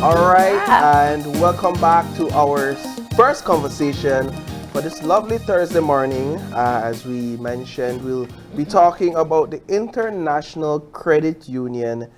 All right, and welcome back to our first conversation for this lovely Thursday morning. As we mentioned, we'll be talking about the International Credit Union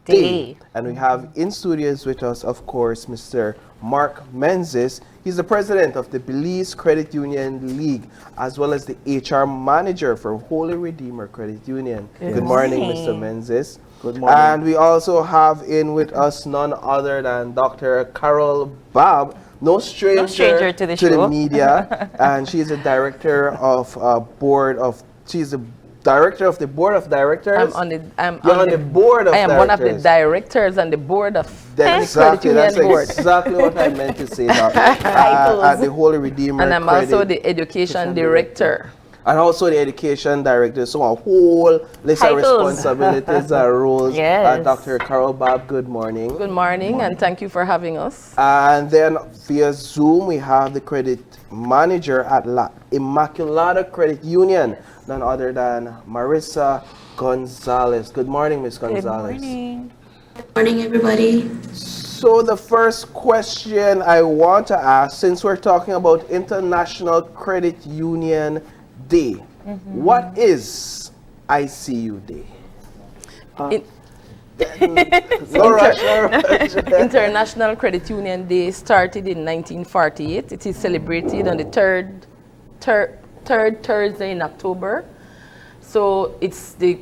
Day. Day. And we have in studios with us, of course, Mr. Mark Menzies. He's the president of the Belize Credit Union League, as well as the HR manager for Holy Redeemer Credit Union. Good morning, Mr. Menzies. Good morning. And we also have in with us none other than Dr. Carol Babb, no stranger to the the show. media, and she's a director of she's a director of the board of directors. You're on the board of I am directors. one of the directors and the board of Exactly, Credit that's Union board. exactly what I meant to say. At the Holy Redeemer And I'm Credit also the education director. and also the education director. So a whole list of Titles. responsibilities and roles. Yes. Dr. Carol Babb, good morning. Good morning, and thank you for having us. And then via Zoom, we have the credit manager at La Immaculada Credit Union, none other than Marissa Gonzalez. Good morning, Ms. Gonzalez. Morning, everybody. So the first question I want to ask, since we're talking about International Credit Union Day, what is ICU Day? No rush, no rush. International Credit Union Day started in 1948. It is celebrated on the third Thursday in October. So it's the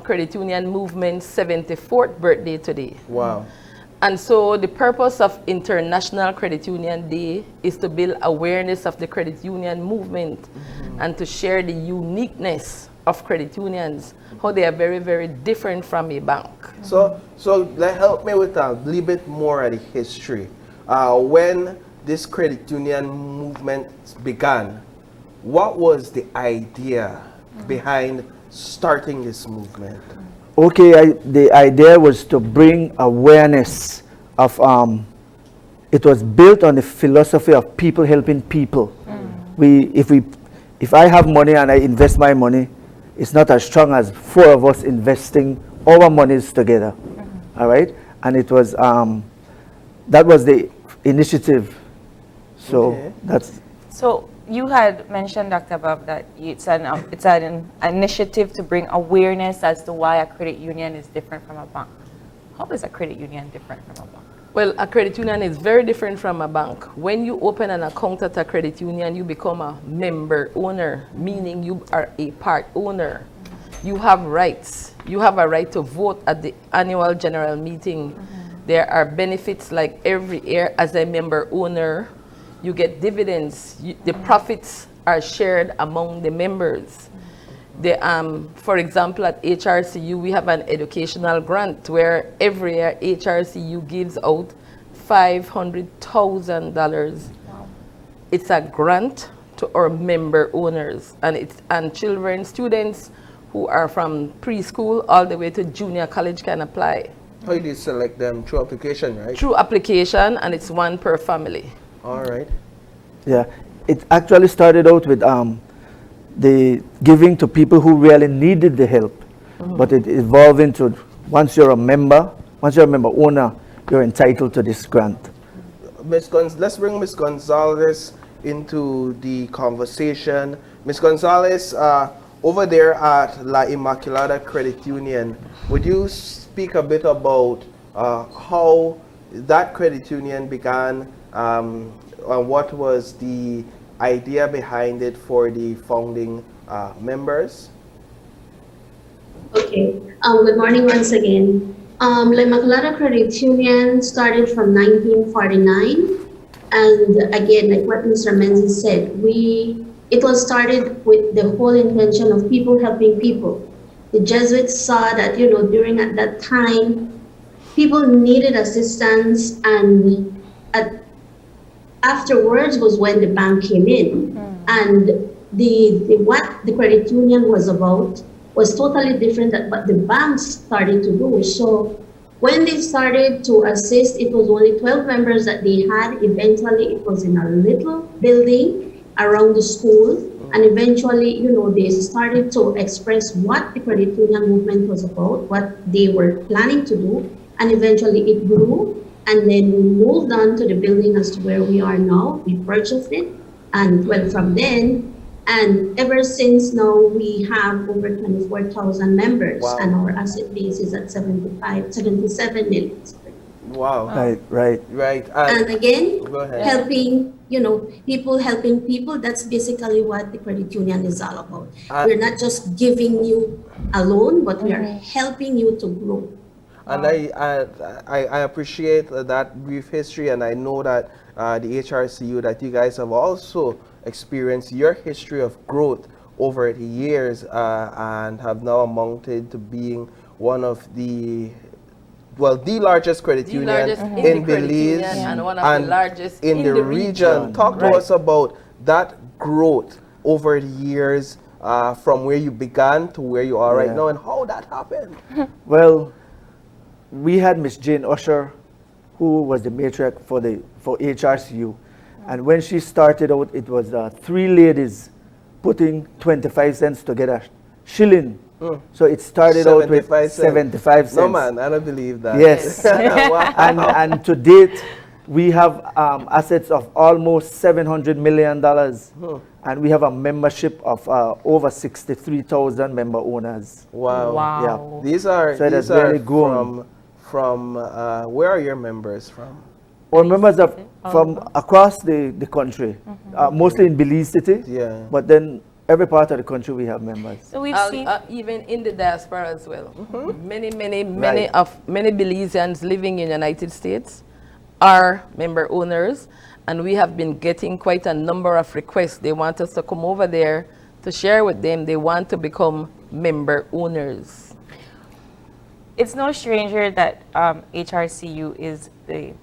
credit union movement's 74th birthday today. Wow. And so the purpose of International Credit Union Day is to build awareness of the credit union movement and to share the uniqueness of credit unions, how they are very, very different from a bank. So help me with a little bit more of the history. When this credit union movement began, what was the idea behind starting this movement? Okay, the idea was to bring awareness of, it was built on the philosophy of people helping people. If I have money and I invest my money, it's not as strong as four of us investing our monies together. All right? And it was, that was the initiative. So Okay. that's, So you had mentioned, Dr. Babb, that it's an initiative to bring awareness as to why a credit union is different from a bank. How is a credit union different from a bank? Well, a credit union is very different from a bank. When you open an account at a credit union, you become a member owner, meaning you are a part owner. You have rights. You have a right to vote at the annual general meeting. There are benefits like every year as a member owner. You get dividends. The profits are shared among the members. For example, at HRCU, we have an educational grant where every year HRCU gives out $500,000. It's a grant to our member owners, and students who are from preschool all the way to junior college can apply. How do you select them? Through application, right? Through application, and it's one per family. All right. yeah. It actually started out with the giving to people who really needed the help. But it evolved into, once you're a member owner, you're entitled to this grant. Let's bring Ms. Gonzalez into the conversation. Ms. Gonzalez, over there at La Immaculada Credit Union, would you speak a bit about how that credit union began, and what was the idea behind it for the founding members? Okay. Good morning once again. La Immaculada Credit Union started from 1949, and again, like what Mr. Menzies said, it was started with the whole intention of people helping people. The Jesuits saw that during at that time, people needed assistance, and afterwards was when the bank came in, and what the credit union was about was totally different than what the banks started to do. So when they started to assist, it was only 12 members that they had. Eventually, it was in a little building around the school, and eventually, they started to express what the credit union movement was about, what they were planning to do, and eventually it grew. And then we moved on to the building as to where we are now. We purchased it and went from then. And ever since now, we have over 24,000 members, Wow. and our asset base is at 77 million. Wow. Right. Right. And again, go ahead. helping, people helping people, that's basically what the credit union is all about. We're not just giving you a loan, but we are helping you to grow. And I appreciate that brief history, and I know that the HRCU, that you guys have also experienced your history of growth over the years and have now amounted to being one of the largest credit The union largest in the credit Belize union and one of the largest in the region. Talk to us about that growth over the years from where you began to where you are right now, and how that happened. Well, we had Miss Jane Usher, who was the matriarch for HRCU. And when she started out, it was 3 ladies putting 25 cents to get a shilling. So it started out with 75 cents. No man, I don't believe that. Yes. Wow. and to date, we have assets of almost $700 million. And we have a membership of over 63,000 member owners. Wow. Wow. These are So it has these are really grown. from where are your members from? Our members are from across the country, mostly in Belize City. Yeah. But then every part of the country we have members. So we've seen. Even in the diaspora as well. Many Right. Belizeans living in the United States are member owners, and we have been getting quite a number of requests. They want us to come over there to share with them. They want to become member owners. It's no stranger that HRCU is the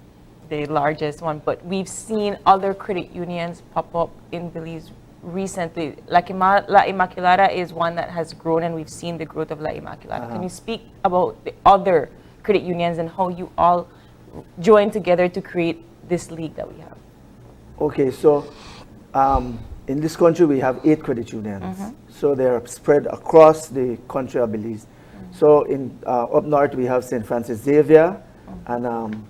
largest one, but we've seen other credit unions pop up in Belize recently. La Immaculada is one that has grown, and we've seen the growth of La Immaculada. Can you speak about the other credit unions and how you all joined together to create this league that we have? Okay, so in this country we have 8 credit unions. So they are spread across the country of Belize. So in up north we have St. Francis Xavier and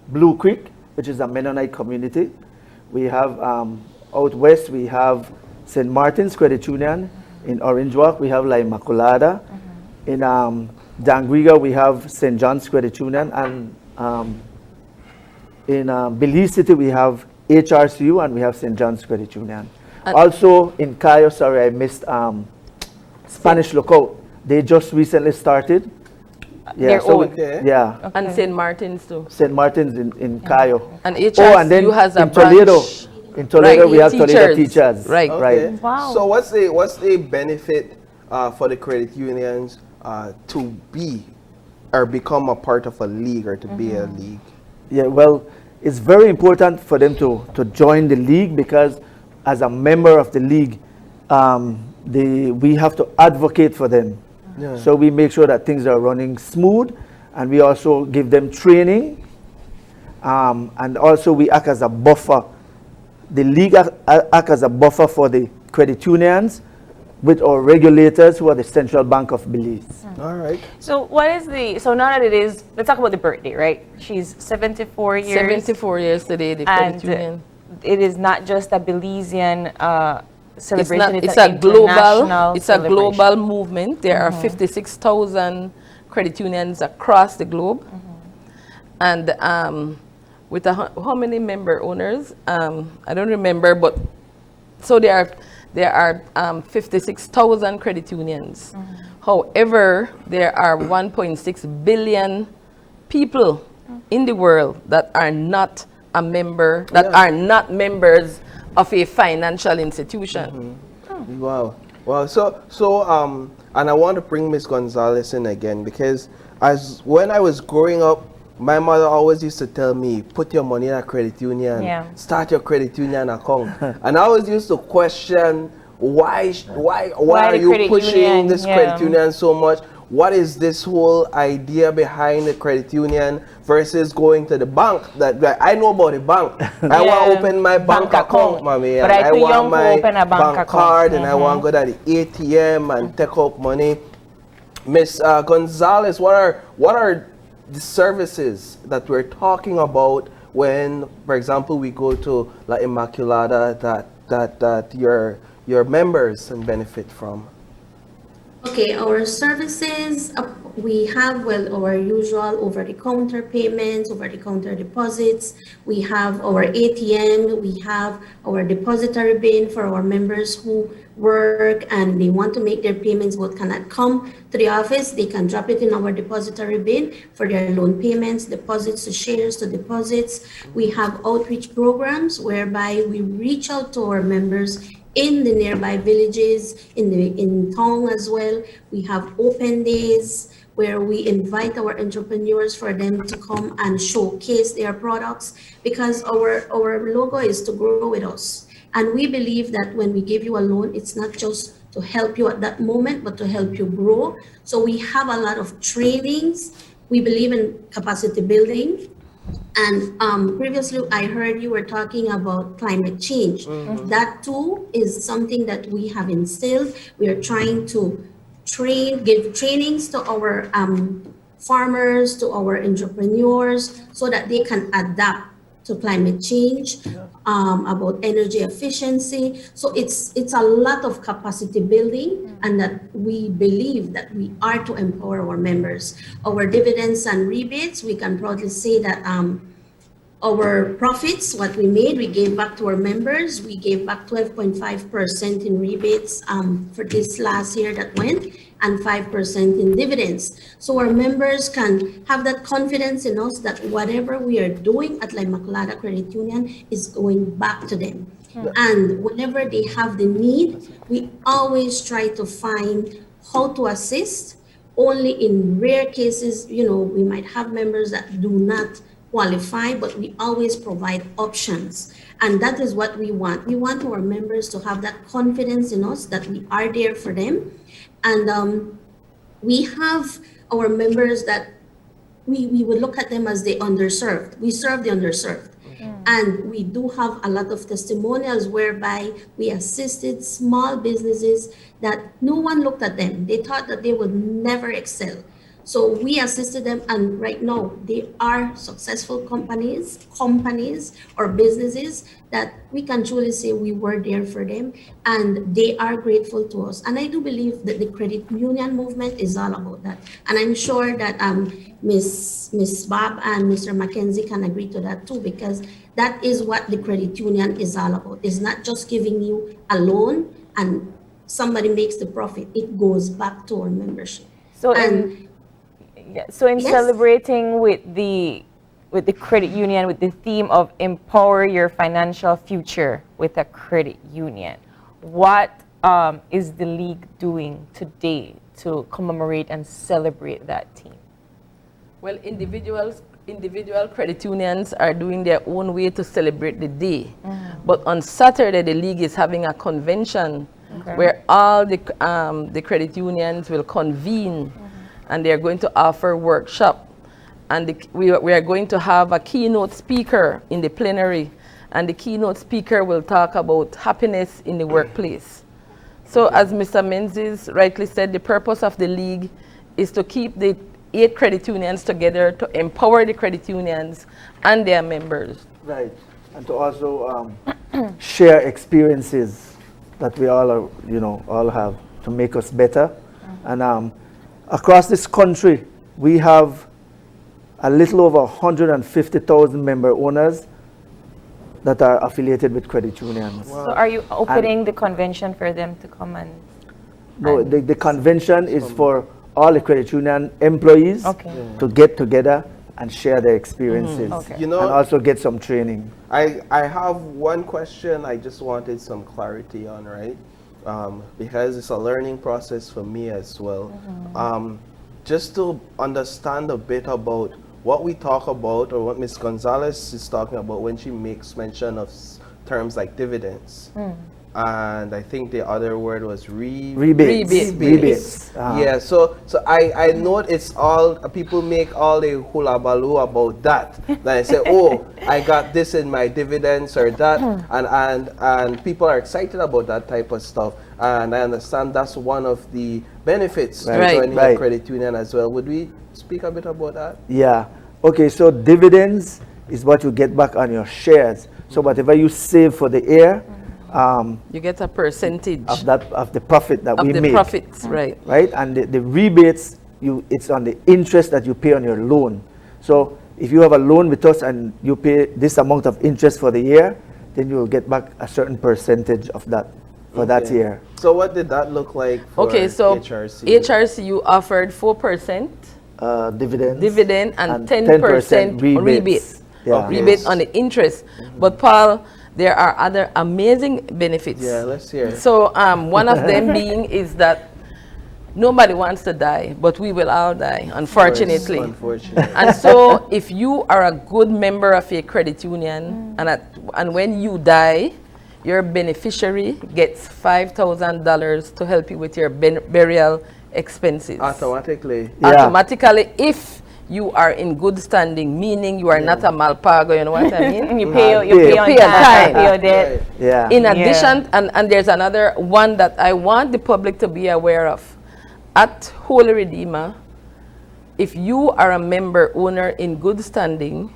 Blue Creek, which is a Mennonite community. We have out west we have St. Martin's Credit Union. In Orange Walk we have La Immaculada. In Dangriga we have St. John's Credit Union, and in Belize City we have HRCU and we have St. John's Credit Union. Also in Cayo, sorry I missed Spanish Lookout. They just recently started. Their own. Yeah. And St. Martin's too. St. Martin's in Cayo. And HRCU has a in Toledo. branch. In Toledo, Right, we have teachers. Toledo teachers. Right. Okay. Wow. So what's the benefit for the credit unions to be or become a part of a league or to be a league? Yeah, well, it's very important for them to join the league, because as a member of the league, we have to advocate for them. Yeah. So we make sure that things are running smooth, and we also give them training, and also we act as a buffer. The league act as a buffer for the credit unions with our regulators, who are the Central Bank of Belize. All right. So so now that it is, let's talk about the birthday, right? She's 74 years. 74 years today, the credit And union. it is not just a Belizean celebration. It's an a global. international It's a celebration. global movement. There are 56,000 credit unions across the globe, and with how many member owners? I don't remember, but so there are 56,000 credit unions. However, there are 1.6 billion people in the world that are not a member, are not members of a financial institution. Wow. Wow. So and I want to bring Miss Gonzalez in again, because when I was growing up, my mother always used to tell me, put your money in a credit union, start your credit union account. And I always used to question, why are you pushing this credit union so much? What is this whole idea behind the credit union versus going to the bank? That I know about the bank. I want to open my bank account, mommy. But and I want my open a bank card, and I want to go to the ATM and take out money. Miss Gonzalez, what are the services that we're talking about when, for example, we go to La Immaculada that your members can benefit from? Okay, our services, we have, well, our usual over-the-counter payments, over-the-counter deposits. We have our ATM, we have our depository bin for our members who work and they want to make their payments but cannot come to the office. They can drop it in our depository bin for their loan payments, deposits to shares to deposits. We have outreach programs whereby we reach out to our members in the nearby villages, in town as well. We have open days where we invite our entrepreneurs for them to come and showcase their products, because our logo is to grow with us. And we believe that when we give you a loan, it's not just to help you at that moment, but to help you grow. So we have a lot of trainings. We believe in capacity building. And previously, I heard you were talking about climate change. That too is something that we have instilled. We are trying to give trainings to our farmers, to our entrepreneurs, so that they can adapt to climate change, about energy efficiency. So it's a lot of capacity building, and that we believe that we are to empower our members. Our dividends and rebates, we can proudly say that our profits, what we made, we gave back to our members. We gave back 12.5% in rebates for this last year that went, and 5% in dividends. So our members can have that confidence in us that whatever we are doing at La Immaculada Credit Union is going back to them. And whenever they have the need, we always try to find how to assist. Only in rare cases, we might have members that do not qualify, but we always provide options. And that is what we want. We want our members to have that confidence in us that we are there for them. And we have our members that we would look at them as the underserved. We serve the underserved. And we do have a lot of testimonials whereby we assisted small businesses that no one looked at them. They thought that they would never excel. So we assisted them, and right now they are successful companies or businesses that we can truly say we were there for them, and they are grateful to us. And I do believe that the credit union movement is all about that. And I'm sure that Miss Babb and Mr. Mackenzie can agree to that too, because that is what the credit union is all about. It's not just giving you a loan and somebody makes the profit. It goes back to our membership. So Yes. Celebrating with the credit union, with the theme of empower your financial future with a credit union, what is the league doing today to commemorate and celebrate that theme? Well, individual credit unions are doing their own way to celebrate the day. But on Saturday, the league is having a convention where all the credit unions will convene, and they're going to offer workshop. And we are going to have a keynote speaker in the plenary, and the keynote speaker will talk about happiness in the workplace. So as Mr. Menzies rightly said, the purpose of the league is to keep the 8 credit unions together, to empower the credit unions and their members. Right, and to also share experiences that we all have to make us better. And across this country, we have a little over 150,000 member owners that are affiliated with credit unions. Wow. So are you opening the convention for them to come and... No, the convention is for all the credit union employees to get together and share their experiences, and also get some training. I have one question I just wanted some clarity on, right? Because it's a learning process for me as well. Just to understand a bit about what we talk about, or what Ms. Gonzalez is talking about when she makes mention of terms like dividends. And I think the other word was rebates. Yeah, so I know it's all, people make all the hula baloo about that. Then I say, oh, I got this in my dividends or that, and people are excited about that type of stuff. And I understand that's one of the benefits to joining a credit union as well. Would we speak a bit about that? Yeah. Okay, so dividends is what you get back on your shares. So whatever you save for the year, You get a percentage of the profit that of we the make. profits, right? Right? And the rebates, it's on the interest that you pay on your loan. So if you have a loan with us and you pay this amount of interest for the year, then you will get back a certain percentage of that for that Okay. year. So what did that look like for Okay, so HRC? HRCU offered 4% Dividends. dividend and 10% rebate. Yeah. Okay. Rebate on the interest. But Paul, there are other amazing benefits. Yeah, let's hear it. So one of them being is that nobody wants to die, but we will all die, unfortunately. Unfortunately. And so if you are a good member of a credit union and when you die, your beneficiary gets $5,000 to help you with your burial expenses. Automatically. Yeah. Automatically, if you are in good standing, meaning you are not a malpago, you know what I mean? You pay on pay on time. You pay your debt. Right. Yeah. In addition, and there's another one that I want the public to be aware of. At Holy Redeemer, if you are a member owner in good standing,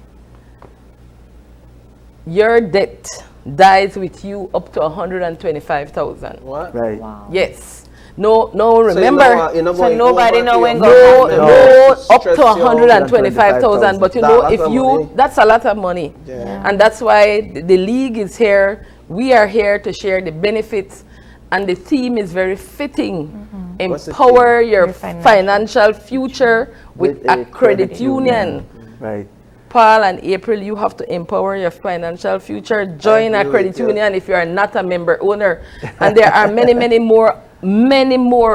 your debt dies with you up to 125,000. What? Right. Yes. No, So remember, you know So going nobody over know to when your go family no, members, up stress to you out. 125,000. But you That's know, a lot if of you, money. that's a lot of money. Yeah. And that's why the league is here. We are here to share the benefits. And the theme is very fitting. What's the Empower theme? your Your financial future with a credit union. Right. Paul and April, you have to empower your financial future. Join a agree credit with you. union if you are not a member owner. And there are many more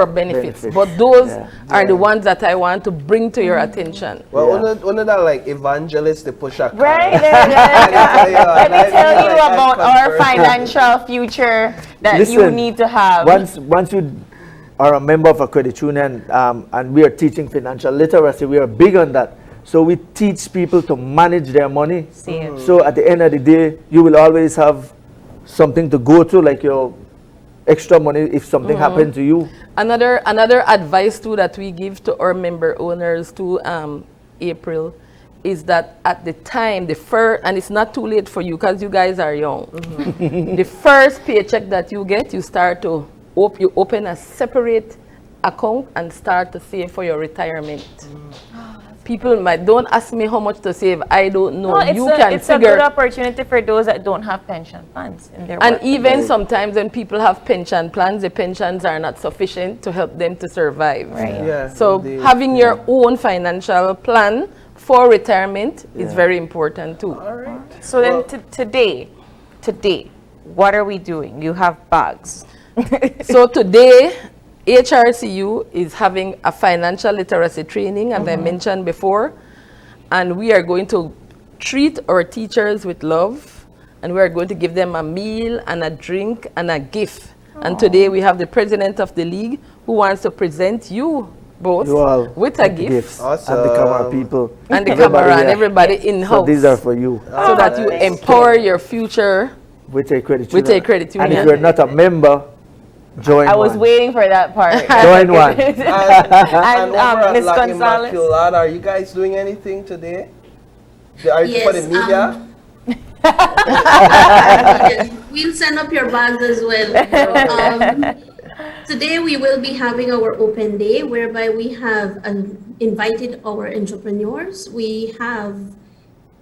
benefits. Benefits. But those Yeah. are the ones that I want to bring to your attention. Well, Yeah. one of that like evangelist to push a car. Right. Let Let me tell you about our financial future that you Listen, need to have. Once you are a member of a credit union and we are teaching financial literacy, we are big on that. So we teach people to manage their money. Same. So at the end of the day, you will always have something to go to, like your extra money if something happened to you. Another advice too that we give to our member owners to April is that at the time, and it's not too late for you because you guys are young. The first paycheck that you get, you start to you open a separate account and start to save for your retirement. People don't ask me how much to save. I don't know. No, it's You a, can it's a figure. good opportunity for those that don't have pension funds in their And work. even sometimes when people have pension plans, the pensions are not sufficient to help them to survive. Right. Yeah. So indeed. having your own financial plan for retirement is very important too. All right. So then today, what are we doing? You have bags. So today, HRCU is having a financial literacy training, as I mentioned before, and we are going to treat our teachers with love, and we are going to give them a meal and a drink and a gift. And today we have the president of the league who wants to present you both You all with a get gift gifts. Awesome. And the camera people. and the Everybody camera and here. everybody So in-house, these are for you. so that you nice. empower your future. With a credit With union. a credit And if union. you're not a member, join I was one. waiting for that part. Join one. And over at Miss La Gonzalez. Immaculada, are you guys doing anything today? Are you for the Yes, media? We'll send up your bags as well. Today we will be having our open day whereby we have invited our entrepreneurs. We have,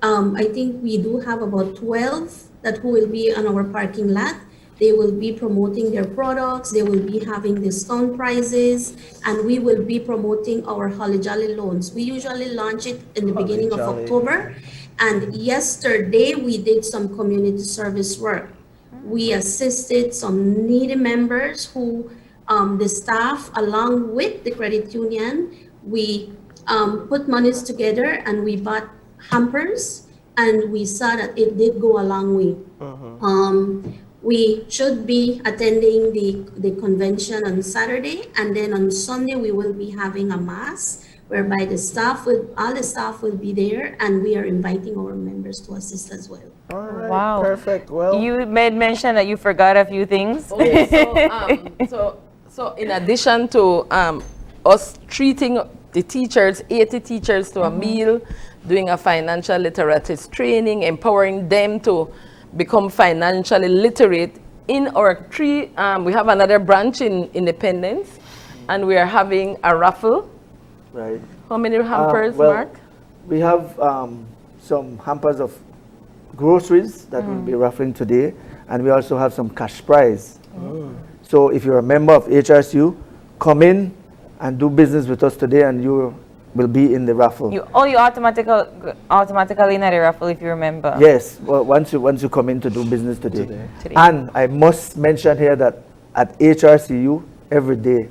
I think we do have about 12 that who will be on our parking lot. They will be promoting their products. They will be having discount prices, and we will be promoting our Holly Jolly loans. We usually launch it in the beginning of Jolly. October. And yesterday we did some community service work. We assisted some needy members who, the staff, along with the credit union, we put monies together and we bought hampers, and we saw that it did go a long way. We should be attending the convention on Saturday, and then on Sunday we will be having a mass whereby all the staff will be there, and we are inviting our members to assist as well. All right. Wow. Perfect. Well, You made mention that you forgot a few things. So in addition to us treating the teachers, 80 teachers to a meal, doing a financial literacy training, empowering them to become financially literate. In our we have another branch in Independence, and we are having a raffle. Right. How many hampers, Well, Mark? we have some hampers of groceries that we'll be raffling today, and we also have some cash prize. So if you're a member of HRCU, come in and do business with us today, and you will be in the raffle. You automatically in the raffle if you remember. Yes, well, once you come in to do business today. And I must mention here that at HRCU, every day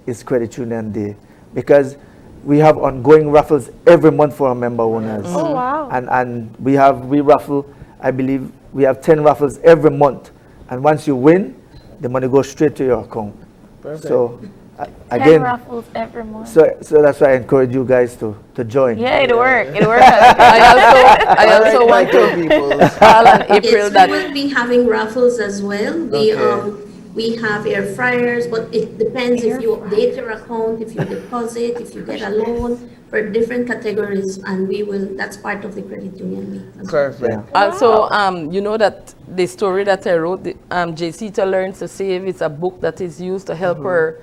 is Credit Union Day, because we have ongoing raffles every month for our member owners. Oh, wow. And we raffle, I believe, we have 10 raffles every month. And once you win, the money goes straight to your account. Perfect. So, 10 again, raffles every month. so that's why I encourage you guys to join. Yeah, it'll work. It'll work. I also All right, want my to good people. call on April Yes, that we will be having raffles as well. Okay. We have air fryers, but it depends if you update your account, if you deposit, if you get a loan for different categories, and that's part of the credit union week as well. Perfect. Yeah. also, you know that the story that I wrote, Jacita Learns to Save, it's a book that is used to help her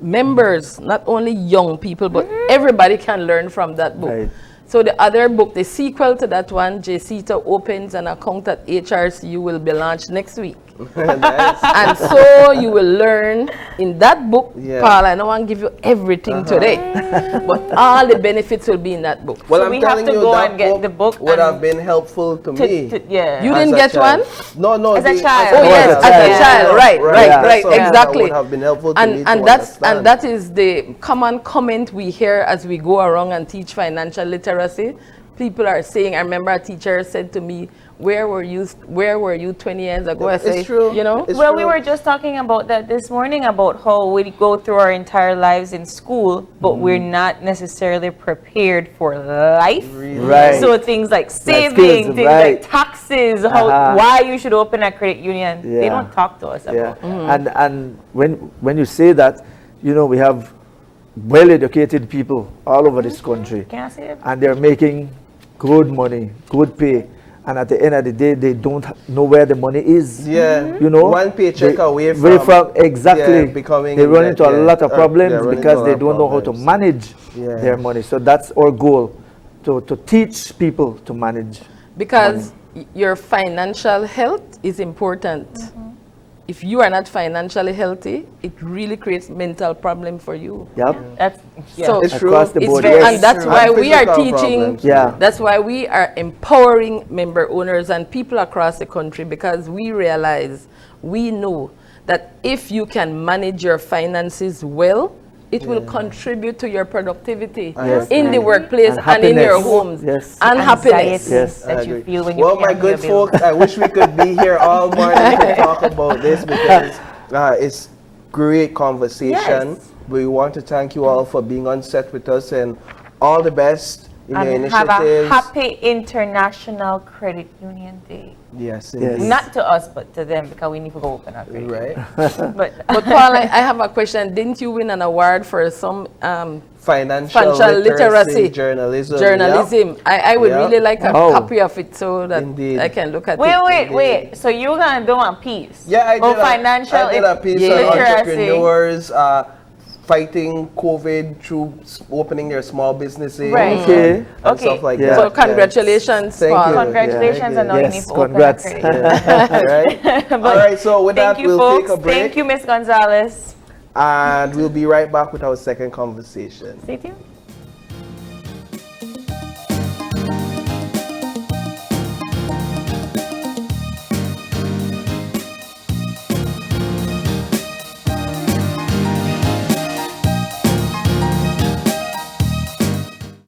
members, not only young people, but everybody can learn from that book. Right. So the other book, the sequel to that one, Jacita Opens an Account at HRCU, will be launched next week. Nice. And so you will learn in that book, Yeah. Paul, I don't want to give you everything today, but all the benefits will be in that book. Well, So I'm we have telling to you go that and get the book would and- have been helpful to me. Yeah. You as didn't a get child. one? No, As a child. Oh Oh, yes, as a as a child. child, right, Right. right, That's right, something that exactly. would have been helpful to me And to and understand. that is the common comment we hear as we go around and teach financial literacy. People are saying, I remember a teacher said to me, where were you 20 years ago? I It's say, true. you know, It's Well, we true. were just talking about that this morning about how we go through our entire lives in school, but we're not necessarily prepared for life. Right. So things like saving, skills, things right. like taxes, how why you should open a credit union. They Yeah. don't talk to us Yeah. about that. And when you say that, you know, we have well-educated people all over this country, Can I say it? and they're making good money, good pay, and at the end of the day, they don't know where the money is. Yeah. You know, One paycheck they- away from exactly. yeah, becoming they run that- into a yeah, lot of they're problems running because into a they lot of don't know how to problems. manage Yeah. their money. So that's our goal, to teach people to manage. because your financial health is important. If you are not financially healthy, it really creates mental problem for you. Yep. That's So It's true. Across the board. very and that's true. why And we are physical teaching. problems. Yeah. That's why we are empowering member owners and people across the country, because we realize, we know that if you can manage your finances well, it will contribute to your productivity Yes. in the workplace and in your happiness. homes Yes. and happiness. Yes. that I you agree. feel when you Well, pay my your good bill. folks, I wish we could be here all morning to talk about this, because it's great conversation. Yes. We want to thank you all for being on set with us, and all the best in your And have a initiatives. happy International Credit Union Day. Yes, Yes. indeed. Not to us, but to them, because we need to go open our credit. Right. But But Paul, I have a question. Didn't you win an award for some Financial literacy journalism. journalism? I would Yep. really like a Oh. copy of it so that Indeed. I can look at wait, it. wait. So you're gonna do a piece? Yeah, I did, Oh, financial I did a piece Yeah. on literacy. entrepreneurs fighting COVID through opening their small businesses. Right. Okay. And Okay. stuff like Yeah. that. So congratulations, Thank Paul. you. Congratulations, Yeah, and now you yes, need to open a congrats. credit. Yeah. Right? All right, so with Thank that, you, we'll folks. take a break. Thank you, Miss Gonzalez. And we'll be right back with our second conversation. Stay tuned.